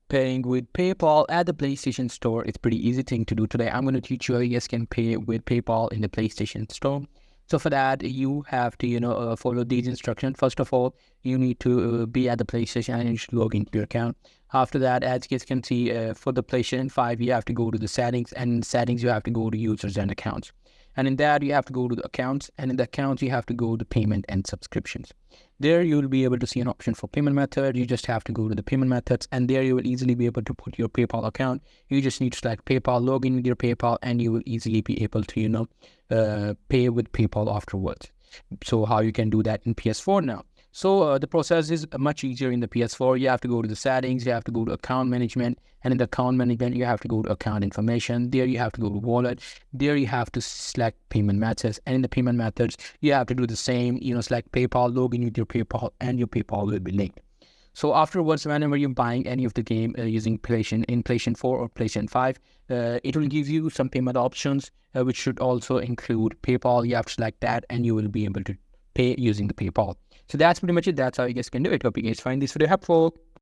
Paying with PayPal at the PlayStation Store. It's pretty easy thing to do today. I'm going to teach you how you guys can pay with PayPal in the PlayStation Store. So for that, you have to, follow these instructions. First of all, you need to be at the PlayStation and you should log into your account. After that, as you guys can see, for the PlayStation 5, you have to go to the settings, and in settings, you have to go to users and accounts. And in that, you have to go to the accounts, and in the accounts, you have to go to payment and subscriptions. There, you will be able to see an option for payment method. You just have to go to the payment methods, and there you will easily be able to put your PayPal account. You just need to select PayPal, log in with your PayPal, and you will easily be able to, pay with PayPal afterwards. So how you can do that in PS4 now. So the process is much easier in the PS4. You have to go to the settings, you have to go to account management, and in the account management, you have to go to account information. There you have to go to wallet. There you have to select payment methods, and in the payment methods, you have to do the same, select PayPal, log in with your PayPal, and your PayPal will be linked. So afterwards, whenever you're buying any of the game using PlayStation 4 or PlayStation 5, it will give you some payment options, which should also include PayPal. You have to select that, and you will be able to pay using the PayPal. So that's pretty much it. That's how you guys can do it. Hope you guys find this video helpful.